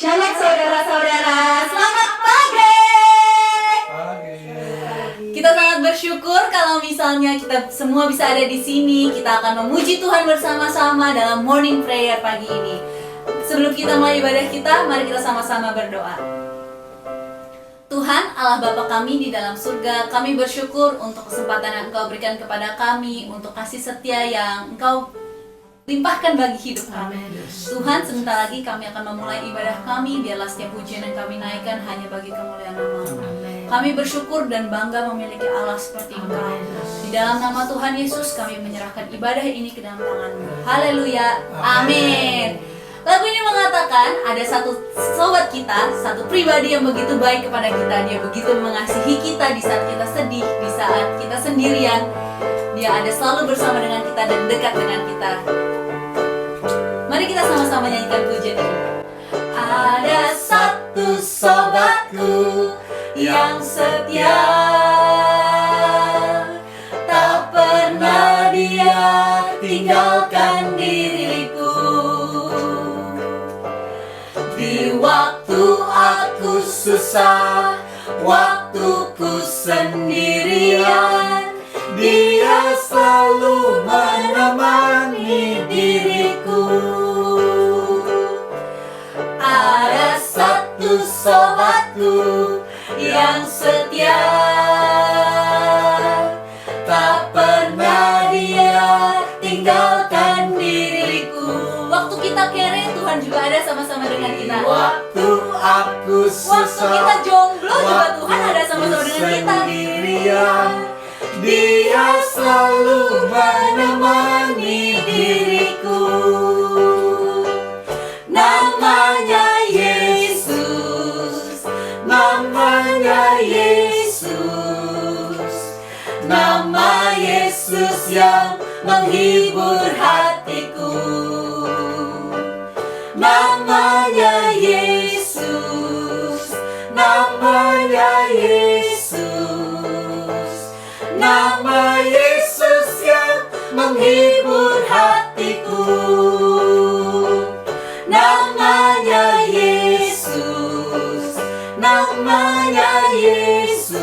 Shalom saudara-saudara, selamat pagi. Kita sangat bersyukur kalau misalnya kita semua bisa ada di sini. Kita akan memuji Tuhan bersama-sama dalam morning prayer pagi ini. Sebelum kita mulai ibadah kita, mari kita sama-sama berdoa. Tuhan Allah Bapa kami di dalam surga, kami bersyukur untuk kesempatan yang Engkau berikan kepada kami, untuk kasih setia yang Engkau limpahkan bagi hidup kami. Tuhan, sebentar lagi kami akan memulai ibadah kami. Biarlah setiap pujian yang kami naikkan hanya bagi kemuliaan nama-Mu. Kami bersyukur dan bangga memiliki Allah seperti Engkau. Di dalam nama Tuhan Yesus kami menyerahkan ibadah ini ke dalam tangan-Mu. Haleluya, amin. Lagu ini mengatakan ada satu sobat kita, satu pribadi yang begitu baik kepada kita. Dia begitu mengasihi kita di saat kita sedih, di saat kita sendirian. Dia ada selalu bersama dengan kita dan dekat dengan kita. Mari kita sama-sama nyanyikan pujian ini. Ada satu sobatku yang setia, tak pernah dia tinggalkan diriku. Di waktu aku susah, waktuku sendirian, Dia selalu menemani diriku. Ada satu sobatku yang setia, tak pernah dia tinggalkan diriku. Waktu kita kere, Tuhan juga ada sama-sama dengan kita. Waktu aku susah, waktu kita jomblo juga Tuhan ada sama-sama dengan kita. Dia selalu menemani diriku. Namanya Yesus, Namanya Yesus, nama Yesus yang menghibur hatiku. Namanya Yesus, Namanya Yesus, nama Yesus yang menghibur hatiku. namanya Yesus, Namanya Yesus,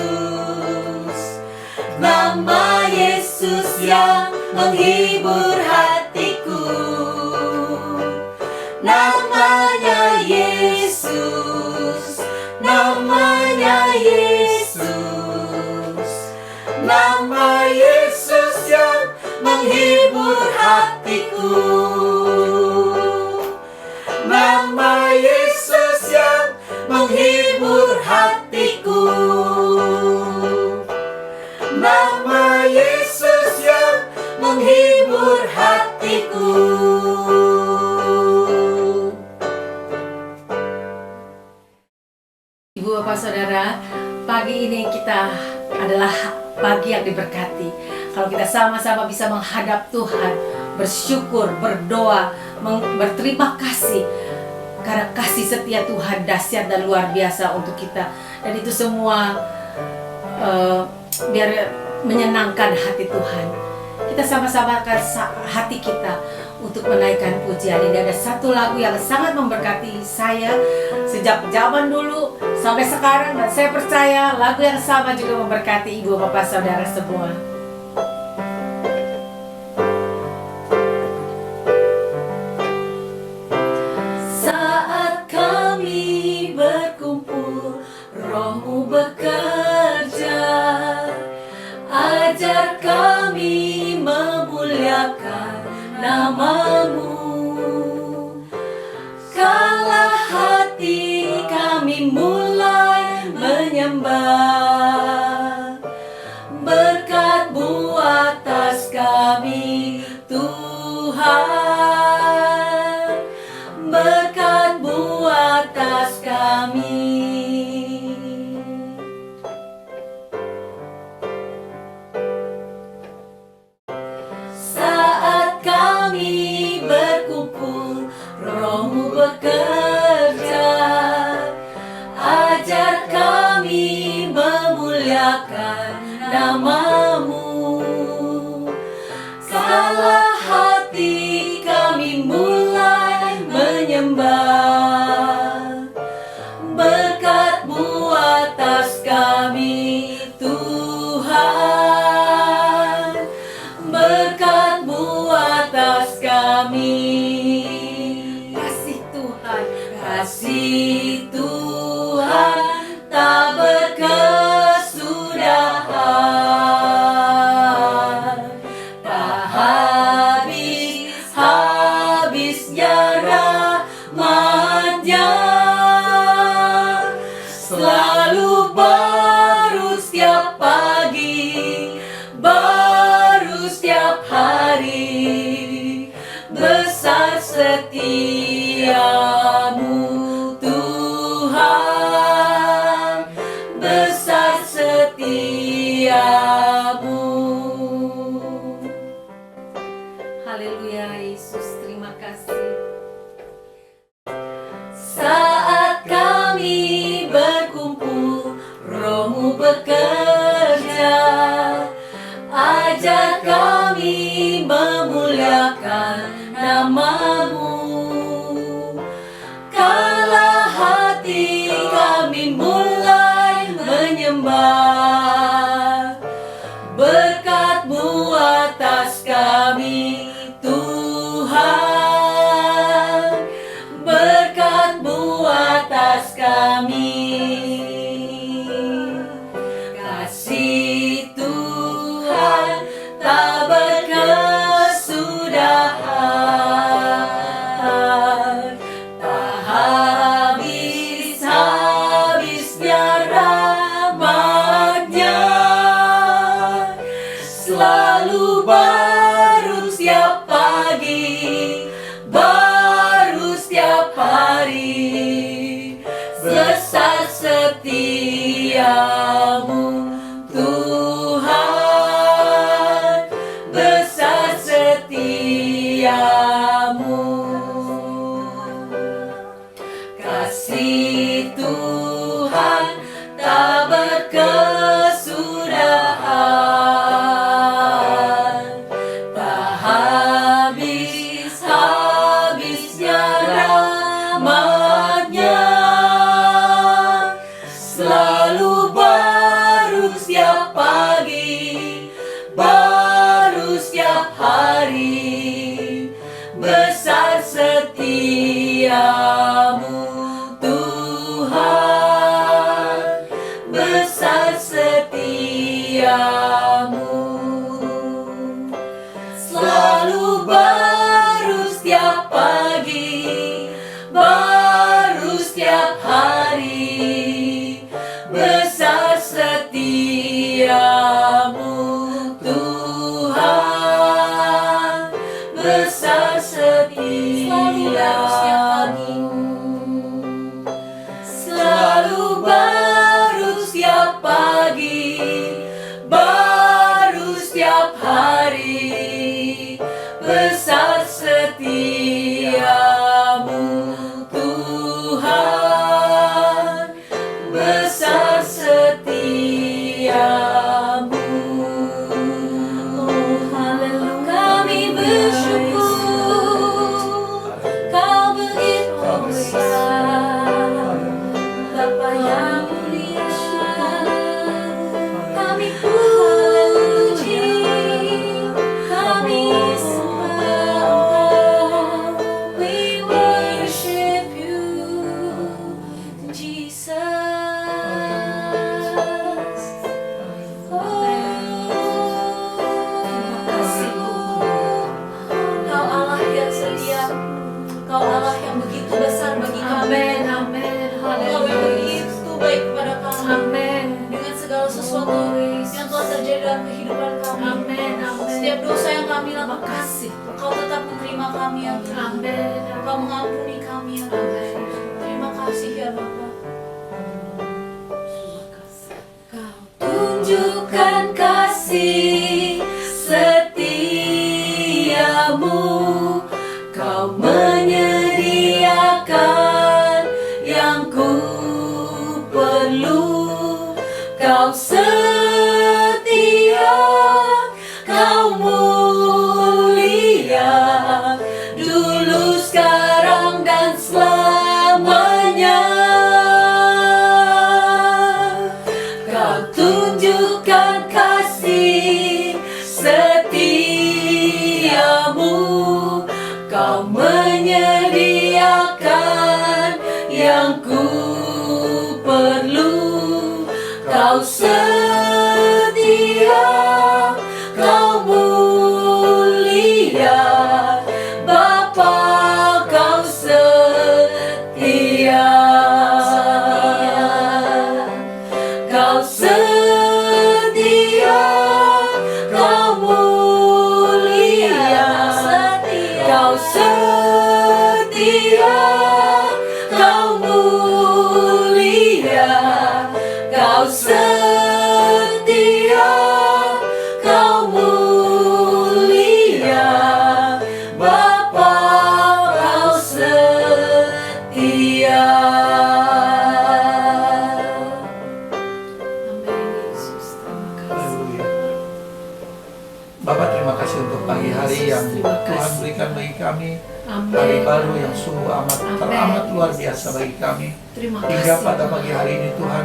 nama Yesus yang menghibur hatiku. Namanya Yesus, Namanya Yesus, nama Yesus yang menghibur hatiku. Nama Yesus yang menghibur hatiku. Nama Yesus yang menghibur hatiku. Ibu bapak saudara, pagi ini kita adalah pagi yang diberkati. Kalau kita sama-sama bisa menghadap Tuhan, bersyukur, berdoa, berterima kasih karena kasih setia Tuhan dahsyat dan luar biasa untuk kita. Dan itu semua biar menyenangkan hati Tuhan. Kita sama-sama akan hati kita untuk menaikkan pujian. Ini ada satu lagu yang sangat memberkati saya sejak zaman dulu sampai sekarang, dan saya percaya lagu yang sama juga memberkati ibu bapak saudara semua. Saat kami berkumpul, Roh-Mu bekerja, ajar kami memuliakan nama-Mu. Kala hati kami mulai menyembah, berkat-Mu atas kami Tuhan, berkat-Mu atas kami. Saat kami berkumpul, Roh-Mu bekerja, ajar kami memuliakan nama-Mu. Kala hati kami mulai menyembah, Kasih Tuhan tak berkesudahan, tak habis-habisnya rahmat-Nya, selalu baru setiap pagi, baru setiap hari, besar setiamu Tuhan, besar setiamu. Haleluya Yesus, terima kasih. Saat kami berkumpul, Roh-Mu bekerja, ajak kami memuliakan nama-Mu. Kala hati kami mulai menyembah, berkat-Mu atas kami Tuhan, berkat-Mu atas kami. Kasih Tuhan tak berkesudahan, tak habis-habisnya rahmat-Nya, selalu baru setiap pagi, baru setiap hari, besar setiamu Tuhan, besar setiamu. Kasih Tuhan tak berkesudahan, tak habis-habisnya rahmat-Nya, selalu baru setiap pagi, baru setiap hari, besar setiamu Tuhan, besar setiamu. Selalu baru setiap pagi, baru setiap hari, besar setiamu Tuhan, besar setiamu. Selalu baru setiap pagi, baru setiap hari, besar setiamu Tuhan, besar setiamu. Oh haleluya, kami bersyukur Kau begitu besar, Bapa yang mulia, kami puji, kami sembah, we worship you, Jesus. Oh, terima kasih Kau Allah yang setia, Kau Allah yang begitu besar bagi kami. Amin, amin, Kau yang haleluya. begitu baik kepada kami. Amin, Dengan segala sesuatu yang telah terjadi dalam kehidupan kami. amin, amin. Setiap dosa yang kami Terima lakukan, kasih. Kau tetap menerima kami ya Tuhan. Amin, Kau mengampuni kami ya Tuhan. Terima kasih ya Bapa. Kau tunjukkan kasih setiamu, Kau menyediakan yang ku perlu. Kau setia, Kau mulia, dulu, sekarang, dan selamanya. Kau tunjukkan kasih yang ku perlu. Kau setia, Kau mulia, Bapa, Kau setia. Kau setia, Kau mulia, Kau setia, Kau mulia, Kau setia, Kau mulia, Bapa, Kau setia. Amin, Yesus, terima kasih. Haleluya. Bapak, terima kasih untuk pagi hari yang Terima Tuhan kasih. berikan bagi kami. Amin. Hari baru yang sungguh amat Amin. teramat luar biasa bagi kami. Terima Hingga kasih. pada pagi hari ini Tuhan,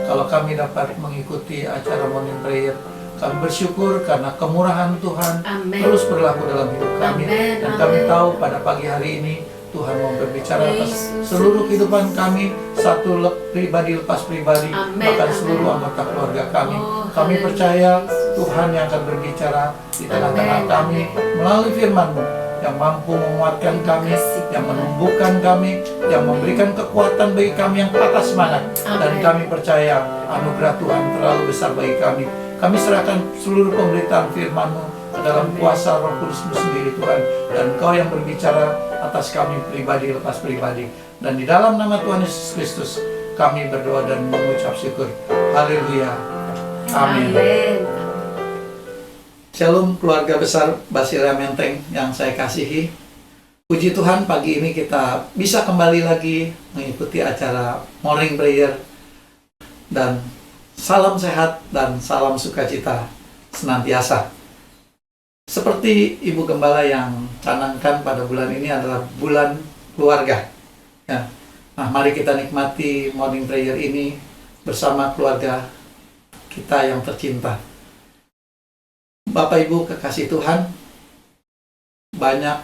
kalau kami dapat mengikuti acara morning prayer, kami bersyukur karena kemurahan Tuhan Amin. terus berlaku dalam hidup kami. Amin. Dan kami Amin. tahu pada pagi hari ini Tuhan mau berbicara atas Yesus. seluruh kehidupan kami, satu pribadi lepas pribadi, Amin. bahkan Amin. seluruh anggota keluarga kami. Oh, Kami haleluya, percaya Yesus. Tuhan yang akan berbicara di tengah-tengah Amin. kami melalui firman-Mu yang mampu menguatkan Terima kami, kasih, yang Tuhan. menumbuhkan kami, yang memberikan kekuatan bagi kami yang patah semangat. Dan Amin. kami percaya anugerah Tuhan terlalu besar bagi kami. Kami serahkan seluruh pemberitaan firman-Mu ke dalam Amin. kuasa Roh Kudus-Mu sendiri Tuhan. Dan Engkau yang berbicara atas kami pribadi lepas pribadi. Dan di dalam nama Tuhan Yesus Kristus kami berdoa dan mengucap syukur. Haleluya. Amin. Amin. Shalom keluarga besar Basilia Menteng yang saya kasihi. Puji Tuhan, pagi ini kita bisa kembali lagi mengikuti acara morning prayer. Dan salam sehat dan salam sukacita senantiasa. Seperti Ibu Gembala yang canangkan pada bulan ini adalah bulan keluarga. Ya. Nah, mari kita nikmati morning prayer ini bersama keluarga kita yang tercinta. Bapak Ibu kekasih Tuhan, banyak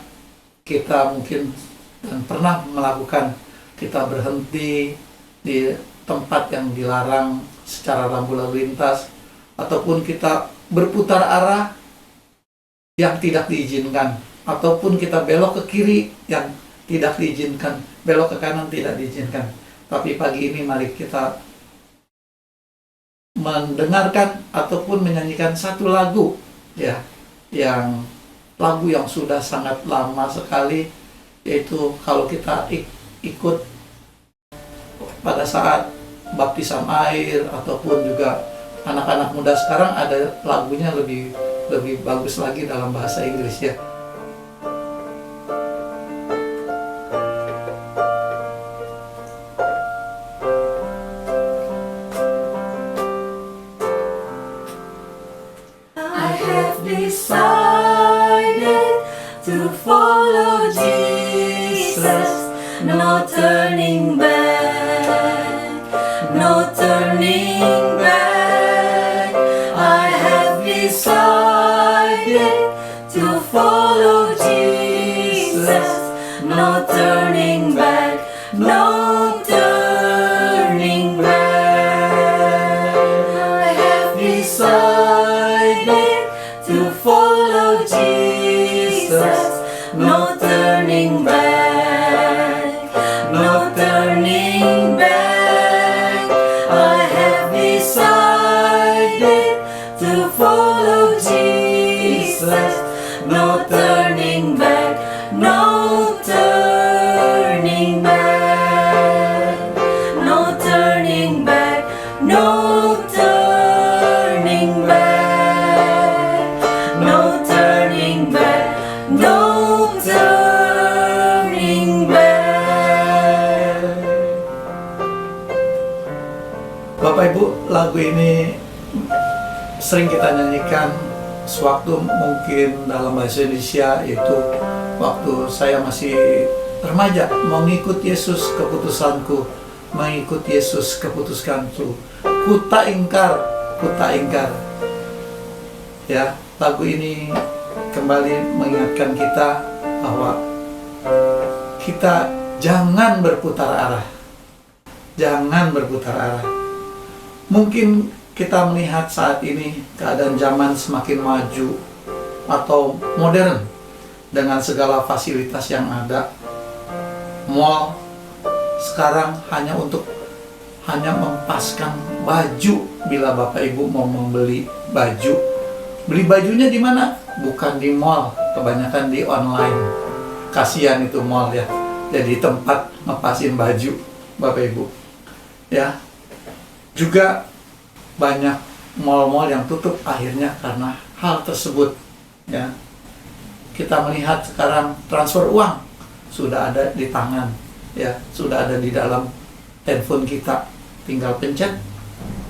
kita mungkin dan pernah melakukan, kita berhenti di tempat yang dilarang secara lampu lalu lintas, ataupun kita berputar arah yang tidak diizinkan, ataupun kita belok ke kiri yang tidak diizinkan, belok ke kanan tidak diizinkan. Tapi pagi ini mari kita mendengarkan ataupun menyanyikan satu lagu, ya, yang lagu yang sudah sangat lama sekali, yaitu kalau kita ikut pada saat baptisan air ataupun juga anak-anak muda sekarang ada lagunya lebih bagus lagi dalam bahasa Inggris, ya. I have decided to follow Jesus, no turning back, no turning back. I have decided to follow Jesus, no turning back, no turning back. I have decided to follow Jesus, no turning back, no turning back. I have decided to follow Jesus, no turning back, no turning back, no turning back, no turning back, no turning back, no turning back. Bapak Ibu, lagu ini sering kita nyanyikan sewaktu mungkin dalam bahasa Indonesia, itu waktu saya masih remaja, mengikut Yesus keputusanku, mengikut Yesus keputusanku, ku tak ingkar. Ya, lagu ini kembali mengingatkan kita bahwa kita jangan berputar arah, Jangan berputar arah. Mungkin kita melihat saat ini keadaan zaman semakin maju atau modern dengan segala fasilitas yang ada. Mall sekarang hanya mempaskan baju. Bila Bapak Ibu mau membeli baju, beli bajunya di mana? Bukan di mall, kebanyakan di online. Kasihan itu mall ya, jadi tempat ngepasin baju, Bapak Ibu. Ya, juga banyak mall-mall yang tutup akhirnya karena hal tersebut. Ya, kita melihat sekarang transfer uang sudah ada di tangan, ya, sudah ada di dalam handphone kita. Tinggal pencet,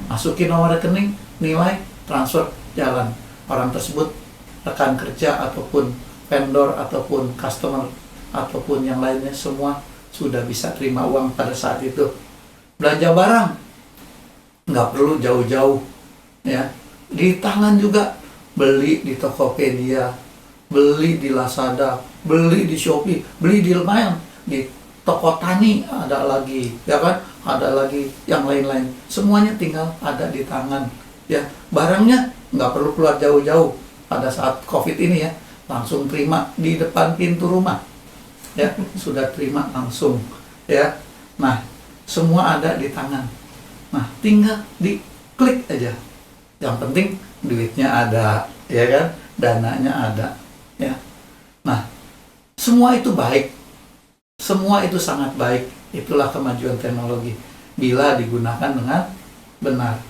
masukin nomor rekening, nilai, transfer, jalan. Orang tersebut rekan kerja ataupun vendor ataupun customer ataupun yang lainnya semua sudah bisa terima uang pada saat itu. Belanja barang nggak perlu jauh-jauh, ya, di tangan juga. Beli di Tokopedia, beli di Lazada, beli di Shopee, beli di Lumayan, di Toko Tani ada lagi, ya kan? Ada lagi yang lain-lain. Semuanya tinggal ada di tangan, ya. Barangnya nggak perlu keluar jauh-jauh. Pada saat COVID ini ya, langsung terima di depan pintu rumah, ya, sudah terima langsung, ya. Nah, semua ada di tangan. Nah, tinggal diklik aja. Yang penting duitnya ada, ya kan? Dananya ada, ya. Nah, semua itu baik. Semua itu sangat baik. Itulah kemajuan teknologi bila digunakan dengan benar.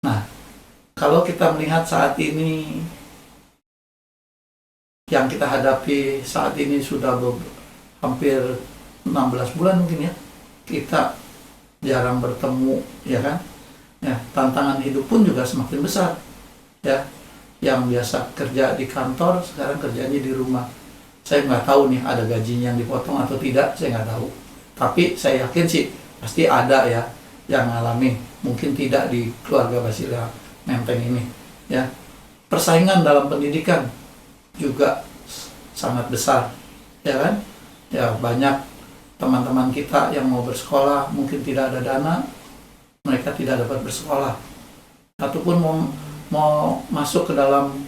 Nah, kalau kita melihat saat ini yang kita hadapi saat ini sudah hampir 16 bulan mungkin ya, kita jarang bertemu, ya kan? Ya, tantangan hidup pun juga semakin besar, ya. Yang biasa kerja di kantor sekarang kerjanya di rumah. Saya nggak tahu nih ada gajinya yang dipotong atau tidak, saya nggak tahu. Tapi saya yakin sih pasti ada ya yang ngalamin. Mungkin tidak di keluarga Basilia Menteng ini, ya. Persaingan dalam pendidikan juga sangat besar, ya kan? Ya, banyak teman-teman kita yang mau bersekolah mungkin tidak ada dana, mereka tidak dapat bersekolah, ataupun mau masuk ke dalam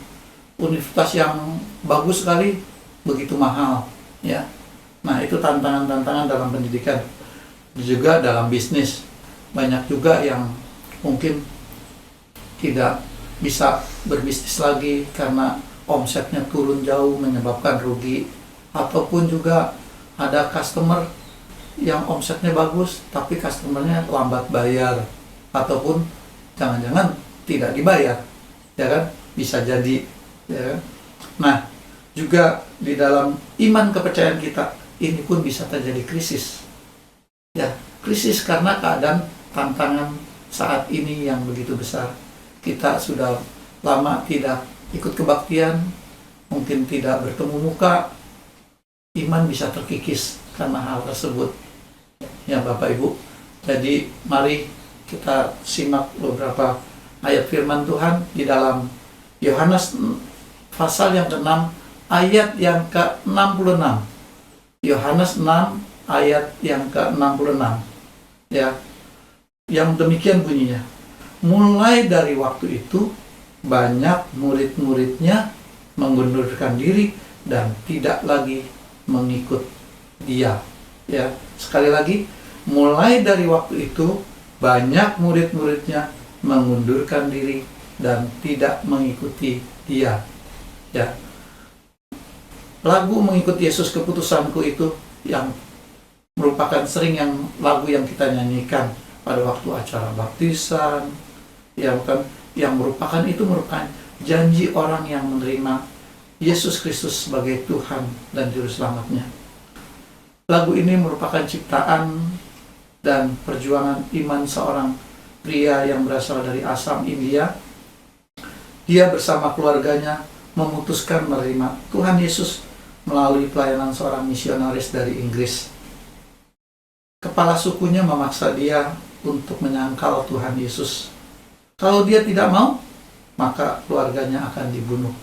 universitas yang bagus sekali begitu mahal, ya. Nah, itu tantangan-tantangan dalam pendidikan. Juga dalam bisnis banyak juga yang mungkin tidak bisa berbisnis lagi karena omsetnya turun jauh menyebabkan rugi, ataupun juga ada customer yang omsetnya bagus tapi customernya lambat bayar ataupun jangan-jangan tidak dibayar, ya kan? Bisa jadi, ya kan? Nah, juga di dalam iman kepercayaan kita ini pun bisa terjadi krisis, ya, krisis karena keadaan tantangan saat ini yang begitu besar. Kita sudah lama tidak ikut kebaktian, mungkin tidak bertemu muka, iman bisa terkikis karena hal tersebut, ya Bapak Ibu. Jadi mari kita simak beberapa ayat firman Tuhan di dalam Yohanes pasal yang ke-6 ayat yang ke-66. Yohanes 6 ayat yang ke-66, ya, yang demikian bunyinya. Mulai dari waktu itu banyak murid-muridnya mengundurkan diri dan tidak lagi mengikut dia, ya. Sekali lagi, mulai dari waktu itu banyak murid-muridnya mengundurkan diri dan tidak mengikuti dia, ya. Lagu Mengikuti Yesus Keputusanku itu yang merupakan sering lagu yang kita nyanyikan pada waktu acara baptisan, ya bukan, yang merupakan janji orang yang menerima Yesus Kristus sebagai Tuhan dan Juru Selamatnya. Lagu ini merupakan ciptaan dan perjuangan iman seorang pria yang berasal dari Assam, India. Dia bersama keluarganya memutuskan menerima Tuhan Yesus melalui pelayanan seorang misionaris dari Inggris. Kepala sukunya memaksa dia untuk menyangkal Tuhan Yesus. Kalau dia tidak mau, maka keluarganya akan dibunuh.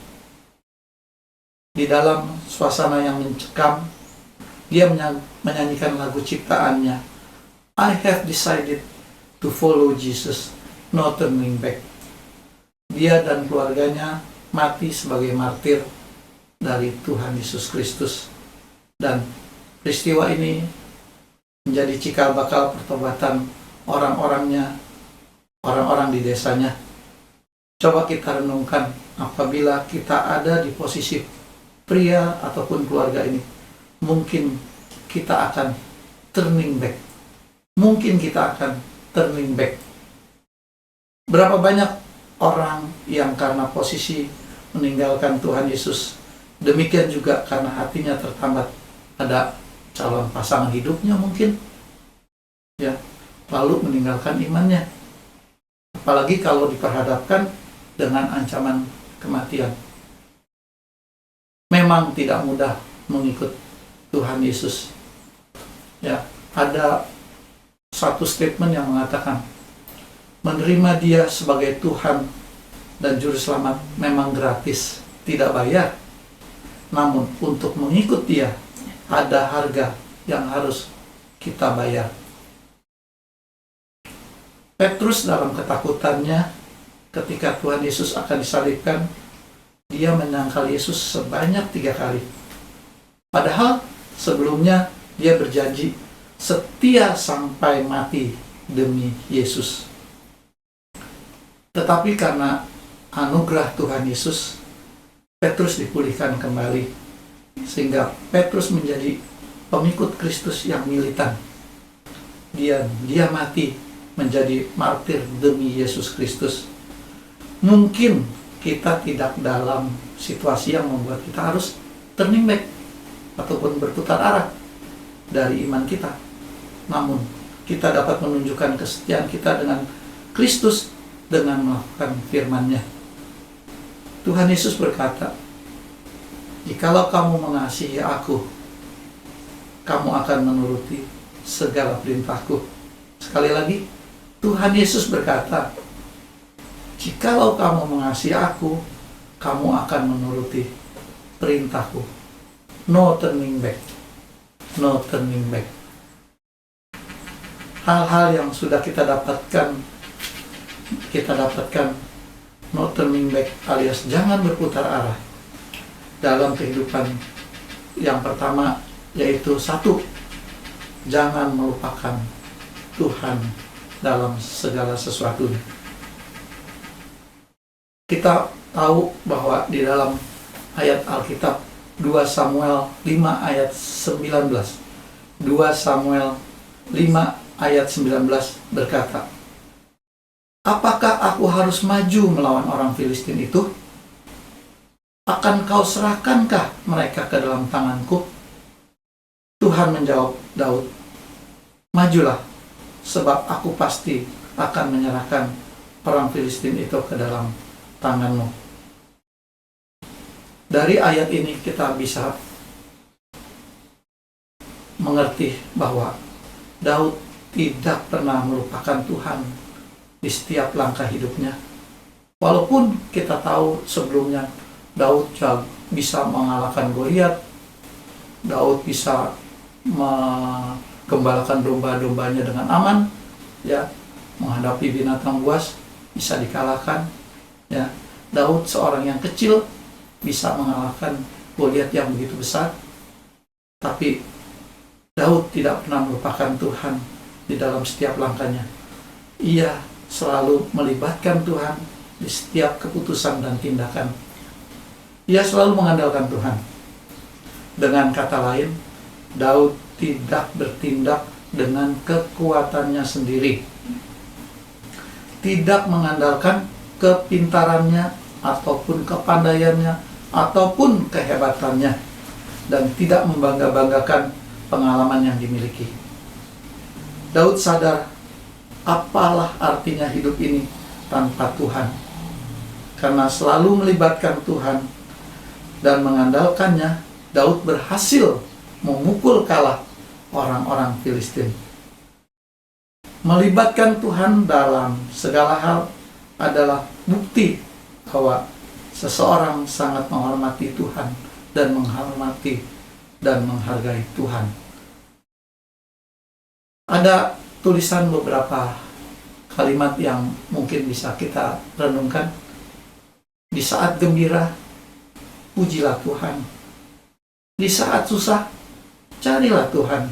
Di dalam suasana yang mencekam, dia menyanyikan lagu ciptaannya, I have decided to follow Jesus, no turning back. Dia dan keluarganya mati sebagai martir dari Tuhan Yesus Kristus. Dan peristiwa ini menjadi cikal bakal pertobatan orang-orangnya, orang-orang di desanya. Coba kita renungkan, apabila kita ada di posisi pria ataupun keluarga ini, mungkin kita akan turning back. Mungkin kita akan turning back. Berapa banyak orang yang karena posisi meninggalkan Tuhan Yesus, demikian juga karena hatinya tertambat. Ada calon pasangan hidupnya mungkin, ya, lalu meninggalkan imannya. Apalagi kalau diperhadapkan dengan ancaman kematian. Memang tidak mudah mengikut Tuhan Yesus. Ya, ada satu statement yang mengatakan, menerima Dia sebagai Tuhan dan Juru Selamat memang gratis, tidak bayar. Namun untuk mengikut Dia, ada harga yang harus kita bayar. Petrus dalam ketakutannya ketika Tuhan Yesus akan disalibkan, dia menyangkal Yesus sebanyak 3 kali. Padahal sebelumnya dia berjanji setia sampai mati demi Yesus. Tetapi karena anugerah Tuhan Yesus, Petrus dipulihkan kembali, sehingga Petrus menjadi pengikut Kristus yang militan. Dia mati menjadi martir demi Yesus Kristus. Mungkin kita tidak dalam situasi yang membuat kita harus turning back ataupun berputar arah dari iman kita. Namun kita dapat menunjukkan kesetiaan kita dengan Kristus dengan melakukan firman-Nya. Tuhan Yesus berkata, jikalau kamu mengasihi aku, kamu akan menuruti segala perintahku. Sekali lagi, Tuhan Yesus berkata, jikalau kamu mengasihi aku, kamu akan menuruti perintahku. No turning back. No turning back. Hal-hal yang sudah kita dapatkan no turning back, alias jangan berputar arah dalam kehidupan. Yang pertama yaitu 1, jangan melupakan Tuhan dalam segala sesuatunya. Kita tahu bahwa di dalam ayat Alkitab 2 Samuel 5 ayat 19, 2 Samuel 5 ayat 19 berkata, apakah aku harus maju melawan orang Filistin itu? Akan kau serahkankah mereka ke dalam tanganku? Tuhan menjawab Daud, majulah, sebab aku pasti akan menyerahkan orang Filistin itu ke dalam tanganmu. Dari ayat ini kita bisa mengerti bahwa Daud tidak pernah melupakan Tuhan di setiap langkah hidupnya. Walaupun kita tahu sebelumnya Daud bisa mengalahkan Goliat, Daud bisa menggembalakan domba-dombanya dengan aman, ya, menghadapi binatang buas bisa dikalahkan, ya. Daud seorang yang kecil bisa mengalahkan Goliat yang begitu besar, tapi Daud tidak pernah melupakan Tuhan di dalam setiap langkahnya. Ia selalu melibatkan Tuhan di setiap keputusan dan tindakan. Ia selalu mengandalkan Tuhan. Dengan kata lain, Daud tidak bertindak dengan kekuatannya sendiri, tidak mengandalkan kepintarannya ataupun kepandaiannya ataupun kehebatannya, dan tidak membangga-banggakan pengalaman yang dimiliki. Daud sadar apalah artinya hidup ini tanpa Tuhan. Karena selalu melibatkan Tuhan dan mengandalkannya, Daud berhasil memukul kalah orang-orang Filistin. Melibatkan Tuhan dalam segala hal adalah bukti bahwa seseorang sangat menghormati Tuhan dan menghormati dan menghargai Tuhan. Ada tulisan beberapa kalimat yang mungkin bisa kita renungkan. Di saat gembira, pujilah Tuhan. Di saat susah, carilah Tuhan.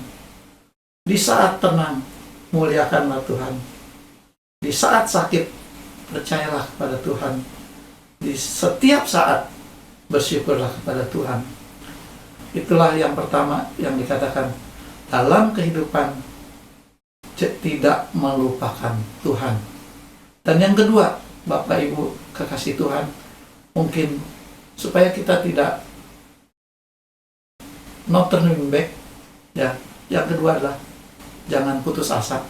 Di saat tenang, muliakanlah Tuhan. Di saat sakit, percayalah kepada Tuhan. Di setiap saat, bersyukurlah kepada Tuhan. Itulah yang pertama yang dikatakan, dalam kehidupan tidak melupakan Tuhan. Dan yang kedua, Bapak Ibu kekasih Tuhan, mungkin supaya kita tidak not turning back, ya. Yang kedua adalah jangan putus asa,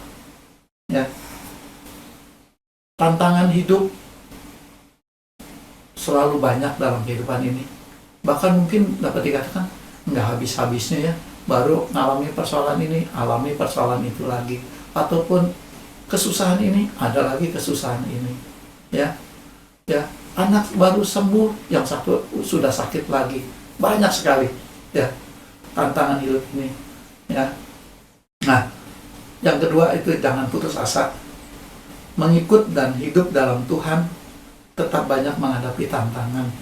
ya. Tantangan hidup selalu banyak dalam kehidupan ini. Bahkan mungkin dapat dikatakan nggak habis-habisnya, ya. Baru ngalami persoalan ini, alami persoalan itu lagi. Ataupun kesusahan ini, ada lagi kesusahan ini, ya. Ya, anak baru sembuh, yang satu sudah sakit lagi. Banyak sekali, ya, tantangan hidup ini, ya. Nah, yang kedua itu jangan putus asa. Mengikut dan hidup dalam Tuhan tetap banyak menghadapi tantangan,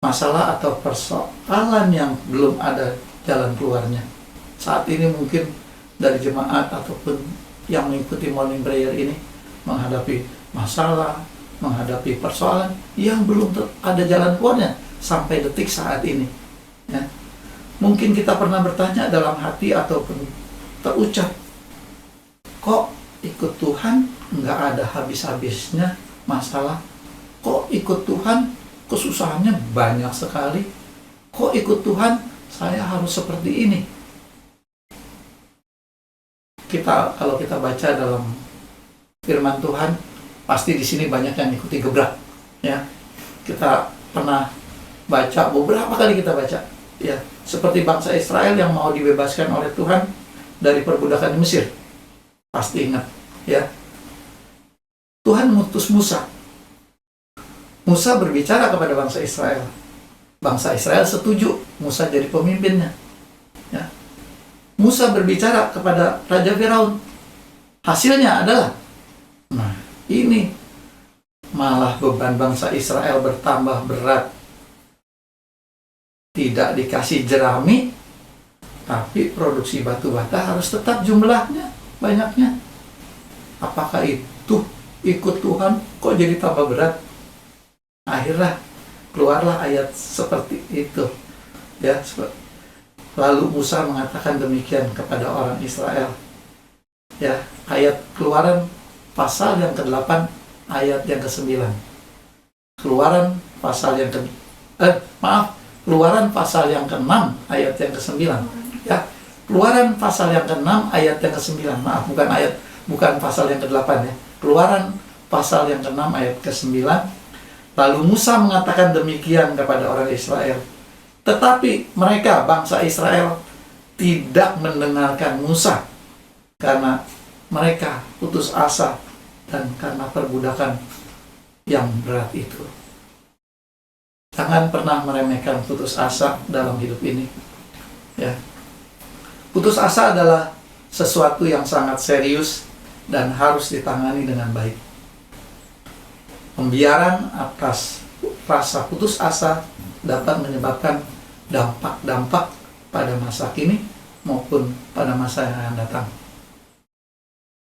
masalah atau persoalan yang belum ada jalan keluarnya. Saat ini mungkin dari jemaat ataupun yang mengikuti morning prayer ini menghadapi masalah, menghadapi persoalan yang belum ada jalan keluarnya sampai detik saat ini, ya. Mungkin kita pernah bertanya dalam hati ataupun terucap, kok ikut Tuhan nggak ada habis-habisnya masalah? Kok ikut Tuhan kesusahannya banyak sekali? Kok ikut Tuhan saya harus seperti ini? Kalau kita baca dalam firman Tuhan, pasti di sini banyak yang ikuti gebrak, ya. Kita pernah baca, beberapa kali kita baca, ya, seperti bangsa Israel yang mau dibebaskan oleh Tuhan dari perbudakan di Mesir. Pasti ingat, ya. Tuhan mengutus Musa. Musa berbicara kepada bangsa Israel. Bangsa Israel setuju Musa jadi pemimpinnya, ya. Musa berbicara kepada Raja Firaun. Hasilnya adalah, nah, ini malah beban bangsa Israel bertambah berat. Tidak dikasih jerami, tapi produksi batu bata harus tetap jumlahnya, banyaknya. Apakah itu ikut Tuhan kok jadi tambah berat? Akhirnya keluarlah ayat seperti itu, ya. Lalu Musa mengatakan demikian kepada orang Israel, ya. Ayat Keluaran pasal yang ke-8 ayat yang ke-9. Keluaran pasal yang Keluaran pasal yang ke-6 ayat yang ke-9, ya. Keluaran pasal yang ke-6 ayat yang ke-9. Bukan pasal yang ke-8, ya. Keluaran pasal yang ke-6 ayat ke-9. Lalu Musa mengatakan demikian kepada orang Israel. Tetapi mereka, bangsa Israel, tidak mendengarkan Musa karena mereka putus asa dan karena perbudakan yang berat itu. Jangan pernah meremehkan putus asa dalam hidup ini, ya. Putus asa adalah sesuatu yang sangat serius dan harus ditangani dengan baik. Pembiaran atas rasa putus asa dapat menyebabkan dampak-dampak pada masa kini maupun pada masa yang akan datang.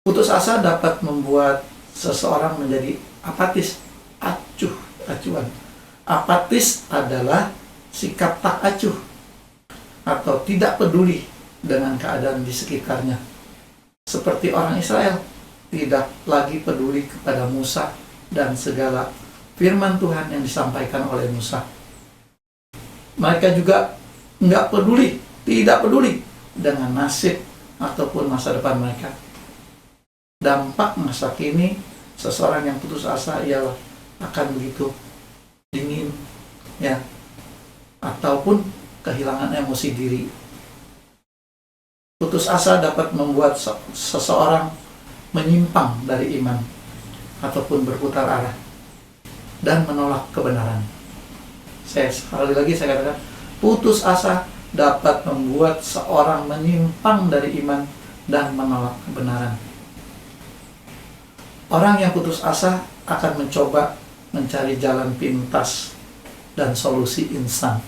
Putus asa dapat membuat seseorang menjadi apatis, acuan. Apatis adalah sikap tak acuh atau tidak peduli dengan keadaan di sekitarnya. Seperti orang Israel, tidak lagi peduli kepada Musa dan segala firman Tuhan yang disampaikan oleh Musa. Mereka juga tidak peduli dengan nasib ataupun masa depan mereka. Dampak masa kini, seseorang yang putus asa ialah akan begitu dingin, ya, ataupun kehilangan emosi diri. Putus asa dapat membuat seseorang menyimpang dari iman ataupun berputar arah dan menolak kebenaran. Sekali lagi saya katakan, putus asa dapat membuat seorang menyimpang dari iman dan menolak kebenaran. Orang yang putus asa akan mencoba mencari jalan pintas dan solusi instan.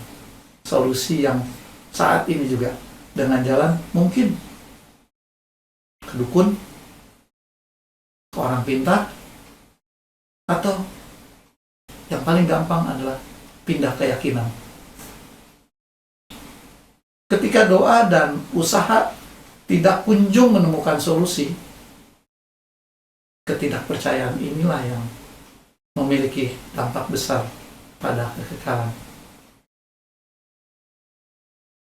Solusi yang saat ini juga dengan jalan mungkin ke dukun, ke orang pintar, atau yang paling gampang adalah pindah keyakinan. Ketika doa dan usaha tidak kunjung menemukan solusi, ketidakpercayaan inilah yang memiliki dampak besar pada kekekalan.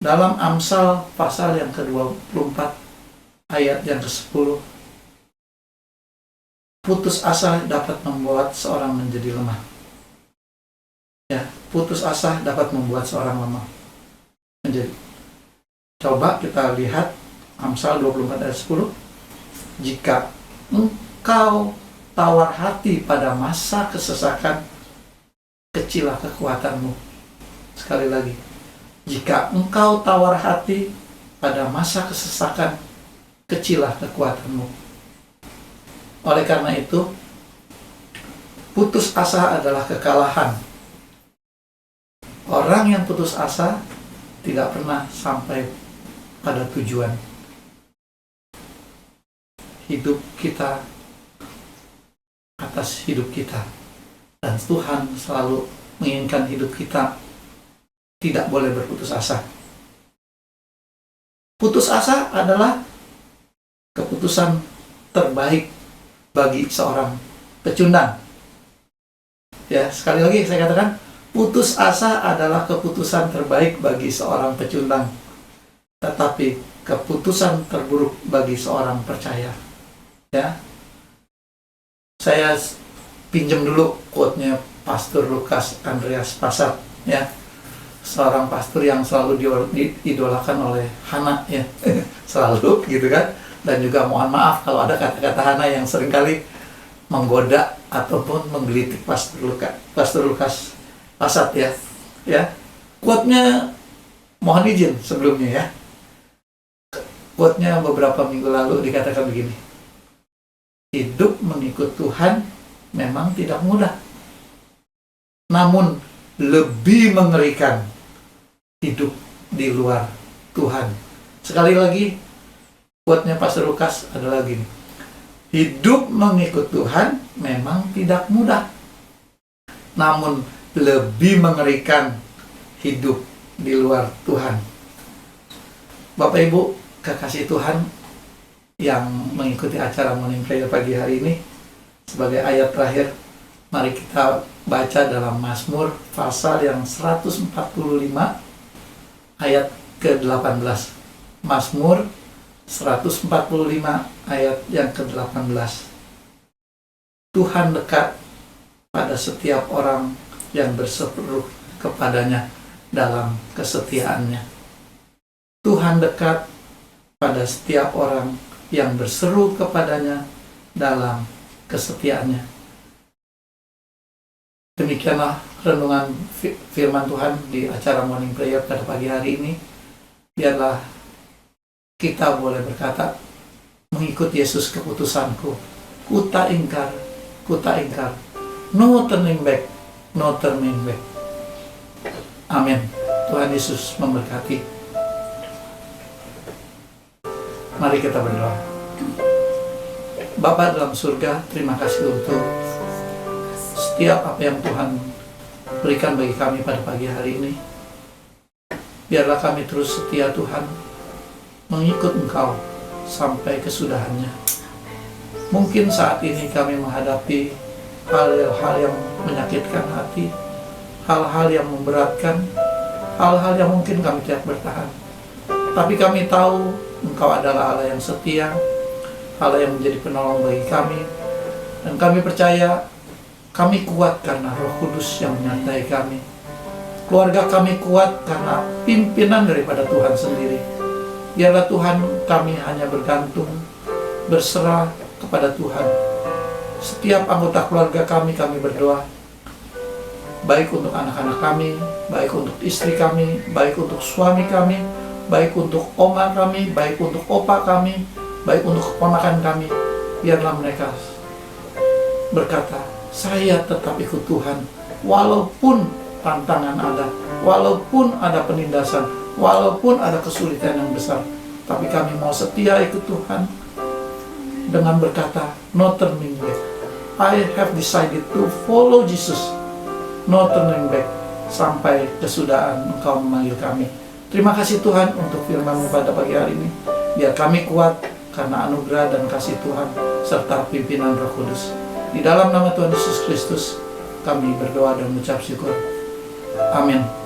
Dalam Amsal pasal yang ke-24 ayat yang ke-10, putus asa dapat membuat seorang menjadi lemah. Ya, putus asa dapat membuat seorang lemah. Coba kita lihat Amsal 24 ayat 10. Jika engkau tawar hati pada masa kesesakan, kecillah kekuatanmu. Sekali lagi, jika engkau tawar hati pada masa kesesakan, kecillah kekuatanmu. Oleh karena itu, putus asa adalah kekalahan. Orang yang putus asa tidak pernah sampai pada tujuan. Hidup kita atas hidup kita, dan Tuhan selalu menginginkan hidup kita tidak boleh berputus asa. Putus asa adalah keputusan terbaik bagi seorang pecundang. Ya, sekali lagi saya katakan, putus asa adalah keputusan terbaik bagi seorang pecundang, tetapi keputusan terburuk bagi seorang percaya. Ya, saya pinjam dulu quote-nya Pastor Lukas Andreas Pasat, ya, seorang pastor yang selalu diidolakan oleh Hana, ya, selalu gitu kan. Dan juga mohon maaf kalau ada kata-kata Hana yang seringkali menggoda ataupun menggelitik Pastor Lukas Pasat, ya. Ya, quote-nya mohon izin sebelumnya, ya. Quote-nya beberapa minggu lalu dikatakan begini: hidup mengikut Tuhan memang tidak mudah, namun lebih mengerikan hidup di luar Tuhan. Sekali lagi, quote-nya Pastor Lukas adalah gini: hidup mengikut Tuhan memang tidak mudah, namun lebih mengerikan hidup di luar Tuhan. Bapak Ibu kekasih Tuhan yang mengikuti acara Morning Prayer pagi hari ini, sebagai ayat terakhir, mari kita baca dalam Mazmur pasal yang 145 ayat ke-18. Mazmur 145 ayat yang ke-18. Tuhan dekat pada setiap orang yang berseru kepadanya dalam kesetiaannya. Tuhan dekat pada setiap orang yang berseru kepadanya dalam kesetiaannya. Demikianlah renungan firman Tuhan di acara Morning Prayer pada pagi hari ini. Biarlah kita boleh berkata, mengikut Yesus keputusanku, kuta ingkar, no turning back, no turning back. Amin. Tuhan Yesus memberkati. Mari kita berdoa. Bapa dalam surga, terima kasih untuk setiap apa yang Tuhan berikan bagi kami pada pagi hari ini. Biarlah kami terus setia Tuhan, mengikut Engkau sampai kesudahannya. Mungkin saat ini kami menghadapi hal-hal yang menyakitkan hati, hal-hal yang memberatkan, hal-hal yang mungkin kami tidak bertahan. Tapi kami tahu Engkau adalah Allah yang setia, Allah yang menjadi penolong bagi kami, dan kami percaya kami kuat karena Roh Kudus yang menyertai kami. Keluarga kami kuat karena pimpinan daripada Tuhan sendiri. Biarlah Tuhan, kami hanya bergantung, berserah kepada Tuhan. Setiap anggota keluarga kami berdoa, baik untuk anak-anak kami, baik untuk istri kami, baik untuk suami kami, baik untuk oma kami, baik untuk opa kami, baik untuk keponakan kami, biarlah mereka berkata, saya tetap ikut Tuhan, walaupun tantangan ada, walaupun ada penindasan, walaupun ada kesulitan yang besar, tapi kami mau setia ikut Tuhan dengan berkata, no turning back. I have decided to follow Jesus, no turning back, sampai kesudahan Engkau memanggil kami. Terima kasih Tuhan untuk firman-Mu pada pagi hari ini. Biar kami kuat karena anugerah dan kasih Tuhan serta pimpinan Roh Kudus. Di dalam nama Tuhan Yesus Kristus kami berdoa dan mengucap syukur. Amin.